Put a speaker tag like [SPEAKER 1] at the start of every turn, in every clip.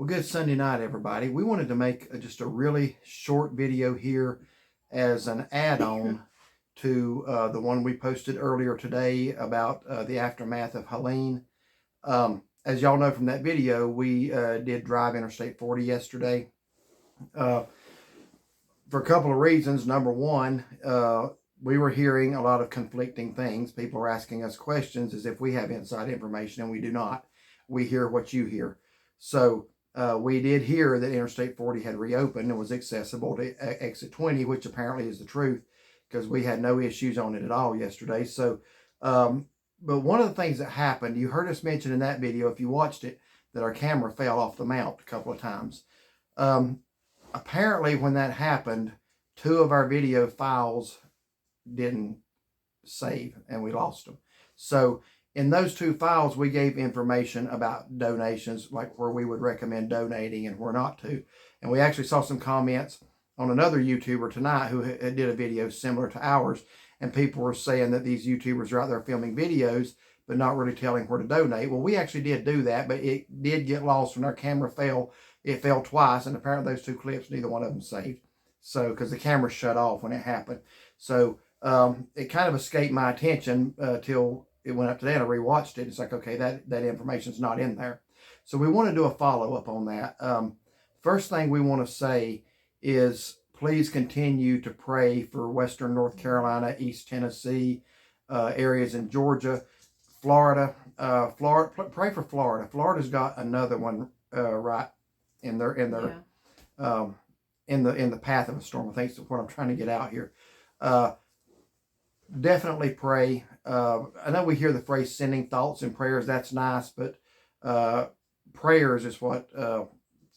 [SPEAKER 1] Well, good Sunday night, everybody. We wanted to make just a really short video here as an add-on to the one we posted earlier today about the aftermath of Helene. As y'all know from that video, we did drive Interstate 40 yesterday for a couple of reasons. Number one, we were hearing a lot of conflicting things. People are asking us questions as if we have inside information, and we do not. We hear what you hear. So we did hear that Interstate 40 had reopened and was accessible to exit 20, which apparently is the truth, because we had no issues on it at all yesterday. So, but one of the things that happened, you heard us mention in that video, if you watched it, that our camera fell off the mount a couple of times. Apparently when that happened, 2 of our video files didn't save and we lost them. So in those 2 files, we gave information about donations, like where we would recommend donating and where not to. And we actually saw some comments on another YouTuber tonight who did a video similar to ours. And people were saying that these YouTubers are out there filming videos, but not really telling where to donate. Well, we actually did do that, but it did get lost when our camera fell. It fell twice, and apparently those 2 clips, neither one of them saved. So, because the camera shut off when it happened. So, it kind of escaped my attention till it went up today and I rewatched it. It's like, okay, that information's not in there. So we want to do a follow-up on that. First thing we want to say is please continue to pray for Western North Carolina, East Tennessee, areas in Georgia, Florida. Pray for Florida. Florida's got another one right in the path of a storm. I think is what I'm trying to get out here. Definitely pray. I know we hear the phrase sending thoughts and prayers. That's nice, but prayers is what,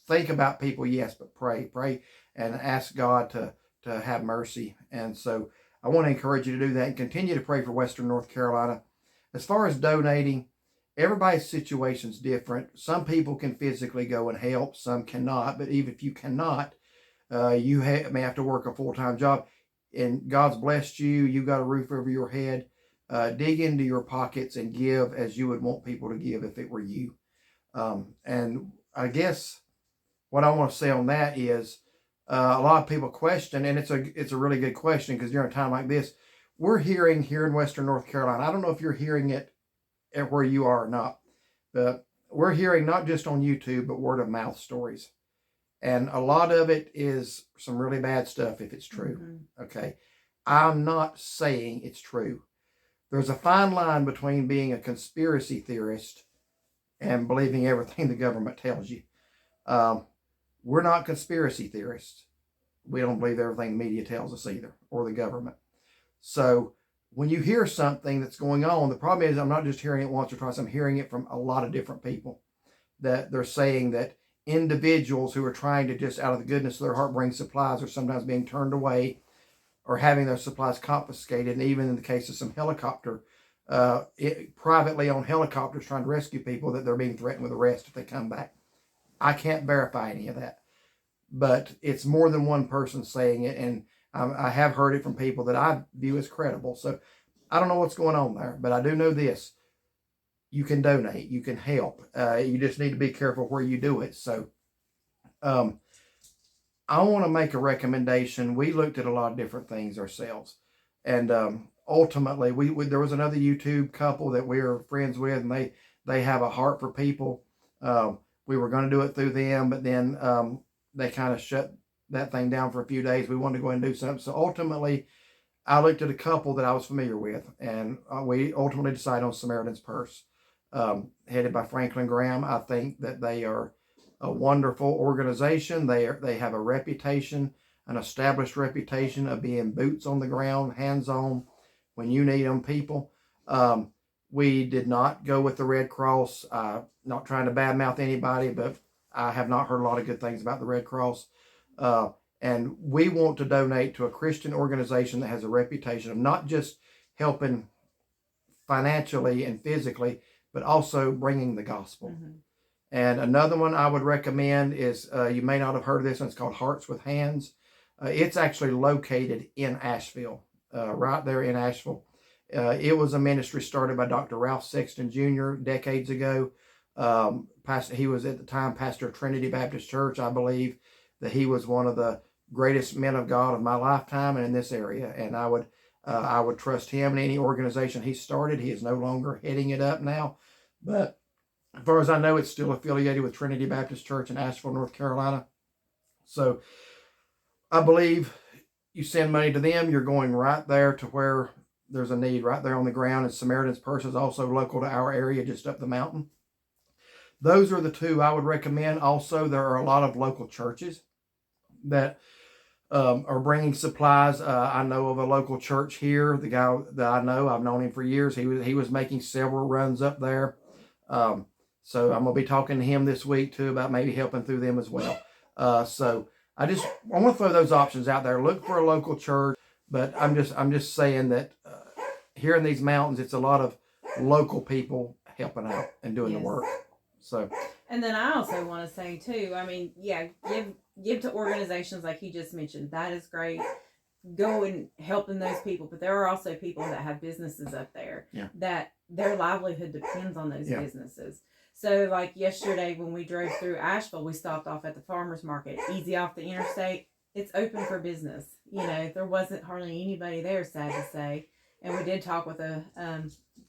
[SPEAKER 1] think about people, yes, but pray and ask God to have mercy. And so I want to encourage you to do that and continue to pray for Western North Carolina. As far as donating, everybody's situation is different. Some people can physically go and help, some cannot, but even if you cannot, you may have to work a full-time job. And God's blessed you, you've got a roof over your head, dig into your pockets and give as you would want people to give if it were you. And I guess what I want to say on that is a lot of people question, and it's a really good question, because during a time like this, we're hearing here in Western North Carolina, I don't know if you're hearing it at where you are or not, but we're hearing not just on YouTube, but word of mouth stories. And a lot of it is some really bad stuff if it's true. Mm-hmm. Okay. I'm not saying it's true. There's a fine line between being a conspiracy theorist and believing everything the government tells you. We're not conspiracy theorists. We don't believe everything the media tells us either, or the government. So when you hear something that's going on, the problem is I'm not just hearing it once or twice. I'm hearing it from a lot of different people that they're saying that individuals who are trying to just out of the goodness of their heart bring supplies are sometimes being turned away or having their supplies confiscated. And even in the case of some privately owned helicopters trying to rescue people, that they're being threatened with arrest if they come back. I can't verify any of that, but it's more than one person saying it. And I have heard it from people that I view as credible. So I don't know what's going on there, but I do know this. You can donate, you can help. You just need to be careful where you do it. So I want to make a recommendation. We looked at a lot of different things ourselves. And ultimately, there was another YouTube couple that we were friends with, and they have a heart for people. We were going to do it through them, but then they kind of shut that thing down for a few days. We wanted to go ahead and do something. So ultimately, I looked at a couple that I was familiar with, and we ultimately decided on Samaritan's Purse. Headed by Franklin Graham. I think that they are a wonderful organization. They have a reputation, an established reputation of being boots on the ground, hands-on, when you need them people. We did not go with the Red Cross. Not trying to badmouth anybody, but I have not heard a lot of good things about the Red Cross. And we want to donate to a Christian organization that has a reputation of not just helping financially and physically, but also bringing the gospel. Mm-hmm. And another one I would recommend is, you may not have heard of this one, it's called Hearts with Hands. It's actually located in Asheville, right there in Asheville. It was a ministry started by Dr. Ralph Sexton Jr. decades ago. He was at the time pastor of Trinity Baptist Church. I believe that he was one of the greatest men of God of my lifetime and in this area. And I would trust him in any organization he started. He is no longer heading it up now, but as far as I know, it's still affiliated with Trinity Baptist Church in Asheville, North Carolina. So I believe you send money to them, you're going right there to where there's a need, right there on the ground. And Samaritan's Purse is also local to our area, just up the mountain. Those are the two I would recommend. Also, there are a lot of local churches that are bringing supplies. I know of a local church here. The guy that I know, I've known him for years. He was making several runs up there. So I'm going to be talking to him this week too about maybe helping through them as well. So I want to throw those options out there. Look for a local church, but I'm just saying that here in these mountains, it's a lot of local people helping out and doing the work. So.
[SPEAKER 2] And then I also want to say too, I mean, yeah, give to organizations like you just mentioned. That is great. Go and helping those people, but there are also people that have businesses up there that their livelihood depends on those businesses. So like yesterday when we drove through Asheville, we stopped off at the farmer's market, easy off the interstate. It's open for business. You know, there wasn't hardly anybody there, sad to say. And we did talk with one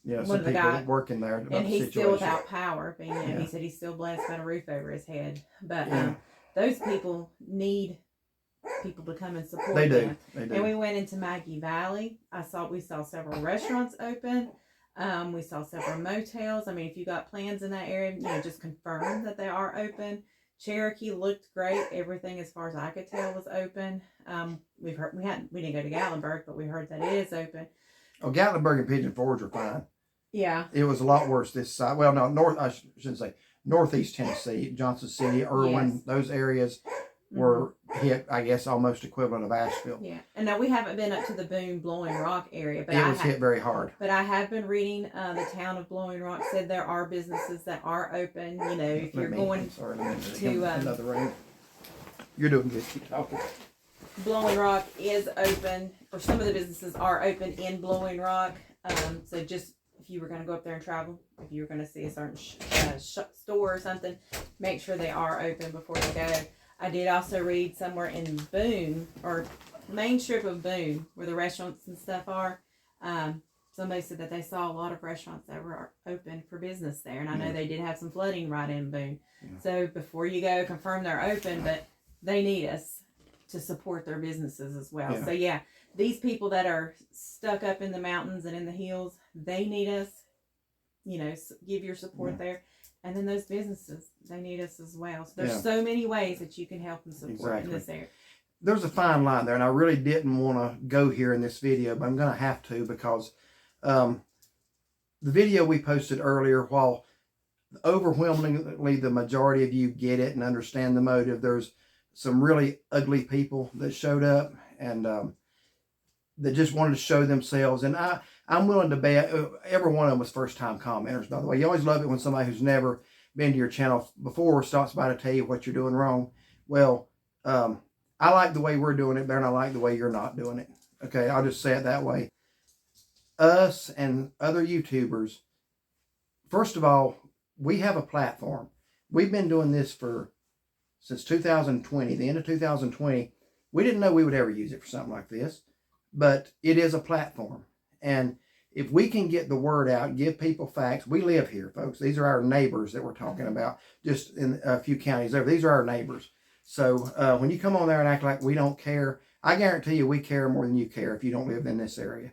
[SPEAKER 2] of the guys
[SPEAKER 1] working there about
[SPEAKER 2] and he's
[SPEAKER 1] the situation.
[SPEAKER 2] still without power. But, he said he's still blessed, got a roof over his head. But those people need people to come and support them. They do. And we went into Maggie Valley. We saw several restaurants open. We saw several motels. I mean, if you got plans in that area, just confirm that they are open. Cherokee looked great. Everything, as far as I could tell, was open. We didn't go to Gatlinburg, but we heard that it is open.
[SPEAKER 1] Oh, Gatlinburg and Pigeon Forge are fine.
[SPEAKER 2] Yeah. It
[SPEAKER 1] was a lot worse this side. Well, no, I shouldn't say northeast Tennessee, Johnson City, Irwin, those areas were hit, I guess, almost equivalent of Asheville.
[SPEAKER 2] Yeah. And now we haven't been up to the Boone, Blowing Rock area. But
[SPEAKER 1] it was hit very hard.
[SPEAKER 2] But I have been reading the town of Blowing Rock said there are businesses that are open. If you're going to
[SPEAKER 1] another room. You're doing good. Keep talking.
[SPEAKER 2] Blowing Rock is open, or some of the businesses are open in Blowing Rock. So just if you were going to go up there and travel, if you were going to see a certain store or something, make sure they are open before you go. I did also read somewhere in Boone, or main strip of Boone, where the restaurants and stuff are. Somebody said that they saw a lot of restaurants that were open for business there. And I know they did have some flooding right in Boone. Yeah. So before you go, confirm they're open, but they need us to support their businesses as well. Yeah. So these people that are stuck up in the mountains and in the hills, they need us, give your support there. And then those businesses, they need us as well. So there's so many ways that you can help and support in this area.
[SPEAKER 1] There's a fine line there, and I really didn't want to go here in this video, but I'm going to have to because the video we posted earlier, while overwhelmingly the majority of you get it and understand the motive, there's some really ugly people that showed up and that just wanted to show themselves. And I'm willing to bet every one of them was first-time commenters, by the way. You always love it when somebody who's never been to your channel before stops by to tell you what you're doing wrong. Well, I like the way we're doing it better than I like the way you're not doing it. Okay, I'll just say it that way. Us and other YouTubers, first of all, we have a platform. We've been doing this since 2020, the end of 2020. We didn't know we would ever use it for something like this, but it is a platform. And if we can get the word out, give people facts, we live here, folks. These are our neighbors that we're talking about, just in a few counties over. These are our neighbors. So when you come on there and act like we don't care, I guarantee you we care more than you care if you don't live in this area.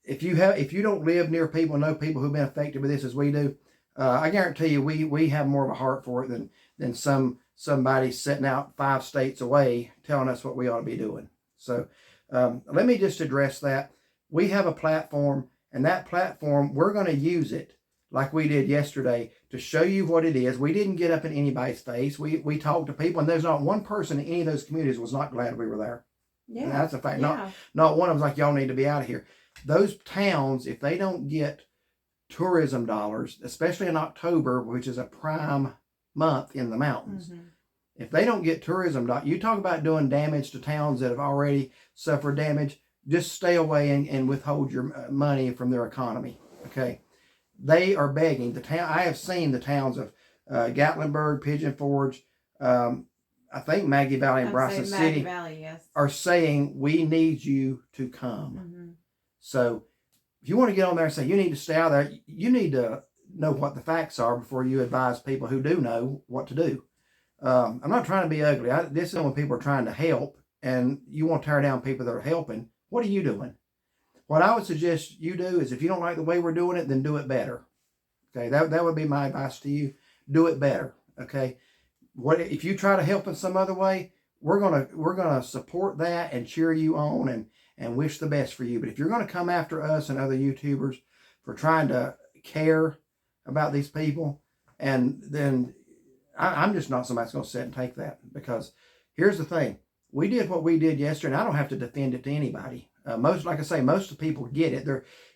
[SPEAKER 1] If you don't live near people, know people who've been affected by this as we do, I guarantee you we have more of a heart for it than somebody sitting out 5 states away telling us what we ought to be doing. So let me just address that. We have a platform, and that platform, we're going to use it like we did yesterday to show you what it is. We didn't get up in anybody's face. We talked to people, and there's not one person in any of those communities was not glad we were there. Yeah, and that's a fact. Yeah. Not one of them's like, y'all need to be out of here. Those towns, if they don't get tourism dollars, especially in October, which is a prime month in the mountains, if they don't get tourism dollars, you talk about doing damage to towns that have already suffered damage, just stay away and withhold your money from their economy. Okay. they are begging. I have seen the towns of Gatlinburg, Pigeon Forge, I think Maggie Valley and Bryson City
[SPEAKER 2] Valley, yes,
[SPEAKER 1] are saying, we need you to come.
[SPEAKER 2] Mm-hmm.
[SPEAKER 1] So if you want to get on there and say you need to stay out there, you need to know what the facts are before you advise people who do know what to do. I'm not trying to be ugly. This is when people are trying to help and you want to tear down people that are helping. What are you doing? What I would suggest you do is, if you don't like the way we're doing it, then do it better. Okay, that would be my advice to you. Do it better. Okay, what if you try to help in some other way? We're gonna support that and cheer you on and wish the best for you. But if you're gonna come after us and other YouTubers for trying to care about these people, and then I'm just not somebody that's gonna sit and take that. Because here's the thing: we did what we did yesterday, and I don't have to defend it to anybody. Like I say, most of the people get it.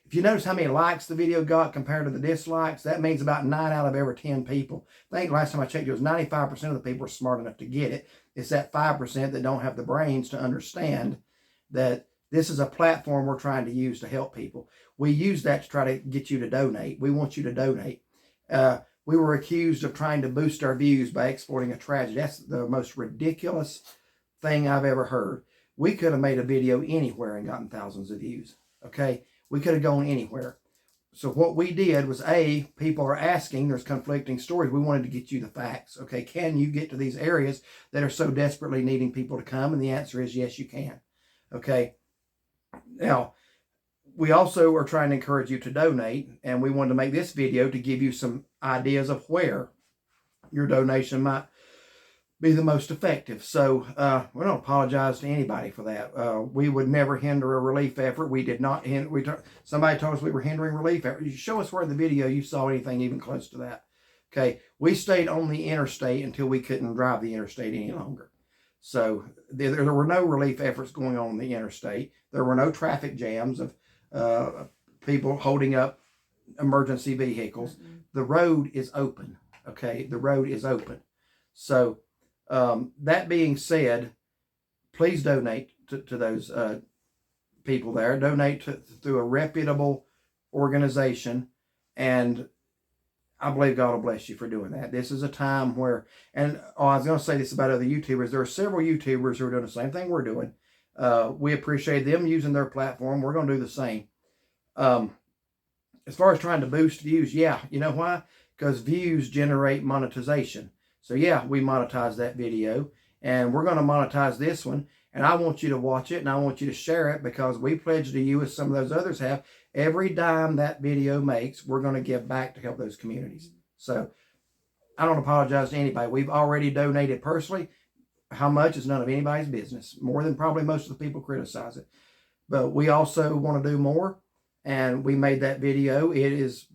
[SPEAKER 1] If you notice how many likes the video got compared to the dislikes, that means about 9 out of every 10 people. I think last time I checked, it was 95% of the people were smart enough to get it. It's that 5% that don't have the brains to understand that this is a platform we're trying to use to help people. We use that to try to get you to donate. We want you to donate. We were accused of trying to boost our views by exploiting a tragedy. That's the most ridiculous thing I've ever heard. We could have made a video anywhere and gotten thousands of views. Okay, we could have gone anywhere. So what we did was, people are asking, there's conflicting stories. We wanted to get you the facts. Okay, can you get to these areas that are so desperately needing people to come? And the answer is yes, you can. Okay, now we also are trying to encourage you to donate, and we wanted to make this video to give you some ideas of where your donation might be the most effective. So we don't apologize to anybody for that. We would never hinder a relief effort. We did not hinder. Somebody told us we were hindering relief effort. You show us where in the video you saw anything even close to that. Okay, we stayed on the interstate until we couldn't drive the interstate any longer. So there were no relief efforts going on the interstate. There were no traffic jams of people holding up emergency vehicles. Mm-hmm. The road is open. Okay, the road is open. So that being said, please donate to those people there. Donate through a reputable organization, and I believe God will bless you for doing that. This is a time where, and I was going to say this about other YouTubers. There are several YouTubers who are doing the same thing we're doing. We appreciate them using their platform. We're going to do the same. As far as trying to boost views, yeah, you know why? Because views generate monetization. So yeah, we monetize that video, and we're going to monetize this one. And I want you to watch it, and I want you to share it, because we pledge to you, as some of those others have, every dime that video makes, we're going to give back to help those communities. So I don't apologize to anybody. We've already donated personally. How much is none of anybody's business. More than probably most of the people criticize it. But we also want to do more, and we made that video. It is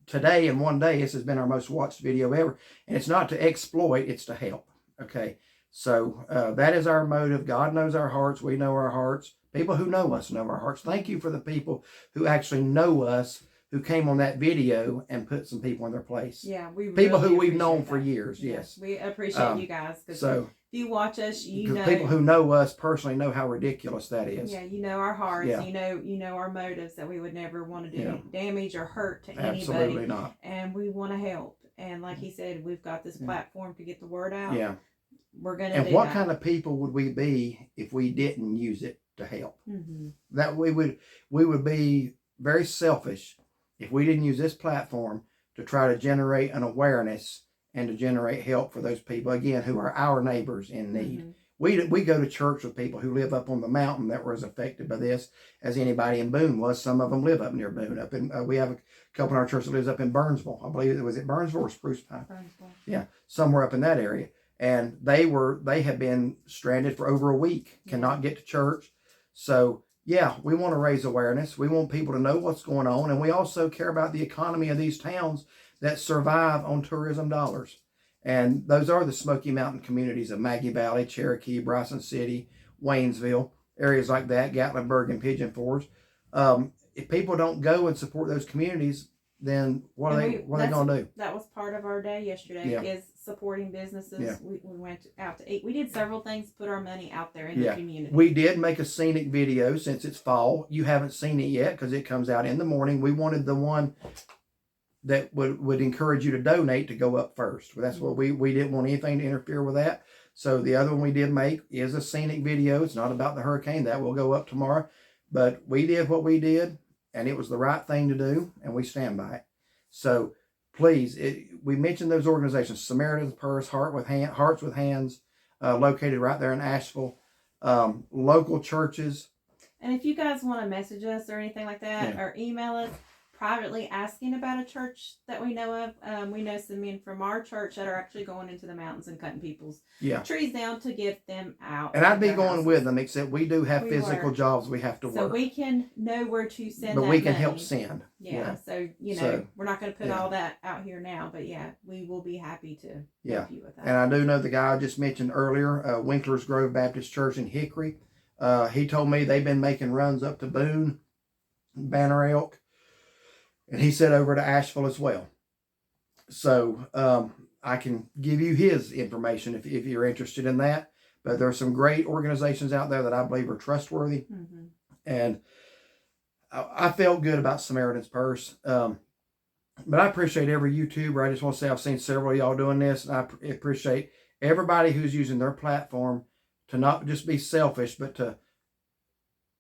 [SPEAKER 1] today, in one day, this has been our most watched video ever. And it's not to exploit, it's to help. Okay, so that is our motive. God knows our hearts. We know our hearts. People who know us know our hearts. Thank you for the people who actually know us, who came on that video and put some people in their place.
[SPEAKER 2] Yeah,
[SPEAKER 1] people who we've known for years. Yes,
[SPEAKER 2] we appreciate you guys.
[SPEAKER 1] So
[SPEAKER 2] if you watch us, you know,
[SPEAKER 1] people who know us personally know how ridiculous that is.
[SPEAKER 2] Yeah, you know our hearts.
[SPEAKER 1] Yeah.
[SPEAKER 2] You know our motives, that we would never want to do damage or hurt to anybody.
[SPEAKER 1] Absolutely not.
[SPEAKER 2] And we want to help. And like he said, we've got this platform to get the word out.
[SPEAKER 1] Yeah,
[SPEAKER 2] we're gonna.
[SPEAKER 1] And what kind of people would we be if we didn't use it to help? Mm-hmm. That we would be very selfish if we didn't use this platform to try to generate an awareness and to generate help for those people, again, who are our neighbors in need. Mm-hmm. We go to church with people who live up on the mountain that were as affected by this as anybody in Boone was. Some of them live up near Boone. Up in we have a couple in our church that lives up in Burnsville. I believe it was at Burnsville or Spruce Pine. Burnsville. Yeah, somewhere up in that area. And they have been stranded for over a week, cannot get to church. So yeah, we want to raise awareness. We want people to know what's going on, and we also care about the economy of these towns that survive on tourism dollars. And those are the Smoky Mountain communities of Maggie Valley, Cherokee, Bryson City, Waynesville, areas like that, Gatlinburg and Pigeon Forge. If people don't go and support those communities, then what are they going to do?
[SPEAKER 2] That was part of our day yesterday, is supporting businesses. Yeah. We went out to eat. We did several things to put our money out there in the community.
[SPEAKER 1] We did make a scenic video since it's fall. You haven't seen it yet because it comes out in the morning. We wanted the one that would encourage you to donate to go up first. That's what we didn't want anything to interfere with that. So the other one we did make is a scenic video. It's not about the hurricane. That will go up tomorrow. But we did what we did, and it was the right thing to do, and we stand by it. So please, we mentioned those organizations: Samaritan's Purse, Hearts with Hands, located right there in Asheville. Local churches.
[SPEAKER 2] And if you guys want to message us or anything like that, or email us privately asking about a church that we know of, we know some men from our church that are actually going into the mountains and cutting people's trees down to get them out.
[SPEAKER 1] And I'd be going with them, except we do have physical jobs we have to work.
[SPEAKER 2] So we can know where to send
[SPEAKER 1] but we can help send.
[SPEAKER 2] Yeah. So, we're not going to put all that out here now, but we will be happy to help you with that.
[SPEAKER 1] And I do know the guy I just mentioned earlier, Winkler's Grove Baptist Church in Hickory. He told me they've been making runs up to Boone, Banner Elk, and he said over to Asheville as well. So I can give you his information if you're interested in that. But there are some great organizations out there that I believe are trustworthy. Mm-hmm. And I felt good about Samaritan's Purse. But I appreciate every YouTuber. I just want to say I've seen several of y'all doing this. And I appreciate everybody who's using their platform to not just be selfish, but to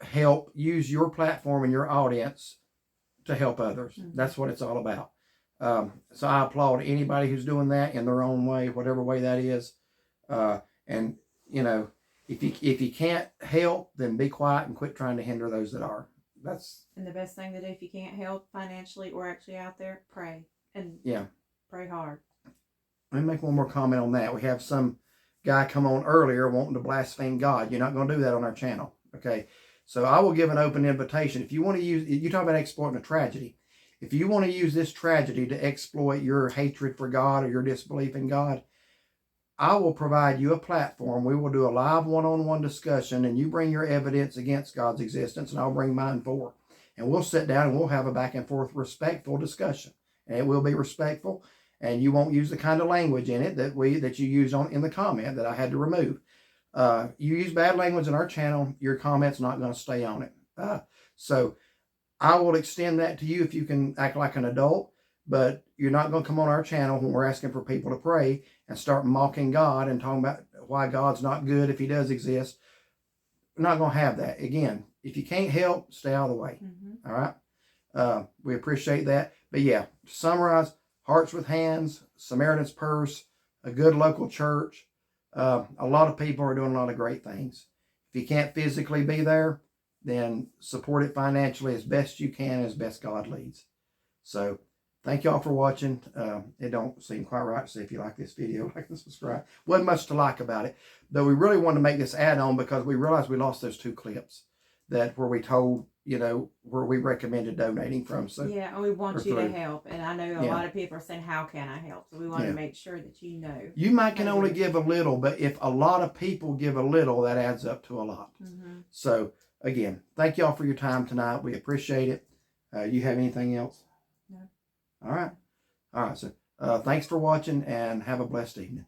[SPEAKER 1] help use your platform and your audience to help others. Mm-hmm. That's what it's all about. So I applaud anybody who's doing that in their own way, whatever way that is. And if you can't help, then be quiet and quit trying to hinder those that are.
[SPEAKER 2] And the best thing to do if you can't help financially or actually out there, pray. And pray hard.
[SPEAKER 1] Let me make one more comment on that. We have some guy come on earlier wanting to blaspheme God. You're not going to do that on our channel. Okay. So I will give an open invitation. If you want to you talk about exploiting a tragedy. If you want to use this tragedy to exploit your hatred for God or your disbelief in God, I will provide you a platform. We will do a live one-on-one discussion, and you bring your evidence against God's existence, and I'll bring mine for. And we'll sit down and we'll have a back and forth respectful discussion. And it will be respectful, and you won't use the kind of language in it that you use in the comment that I had to remove. You use bad language in our channel, your comment's not going to stay on it. So I will extend that to you if you can act like an adult, but you're not going to come on our channel when we're asking for people to pray and start mocking God and talking about why God's not good if he does exist. We're not going to have that. Again, if you can't help, stay out of the way. Mm-hmm. All right? We appreciate that. But to summarize, Hearts with Hands, Samaritan's Purse, a good local church. A lot of people are doing a lot of great things. If you can't physically be there, then support it financially as best you can, as best God leads. So thank y'all for watching. It don't seem quite right to say if you like this video, like and subscribe. Wasn't much to like about it, though we really wanted to make this add-on because we realized we lost those 2 clips where we told, where we recommended donating from. So
[SPEAKER 2] and we want you to help. And I know a lot of people are saying, how can I help? So we want to make sure that you know.
[SPEAKER 1] You might can only give a little, but if a lot of people give a little, that adds up to a lot. Mm-hmm. So again, thank y'all for your time tonight. We appreciate it. You have anything else? No. All right. So thanks for watching and have a blessed evening.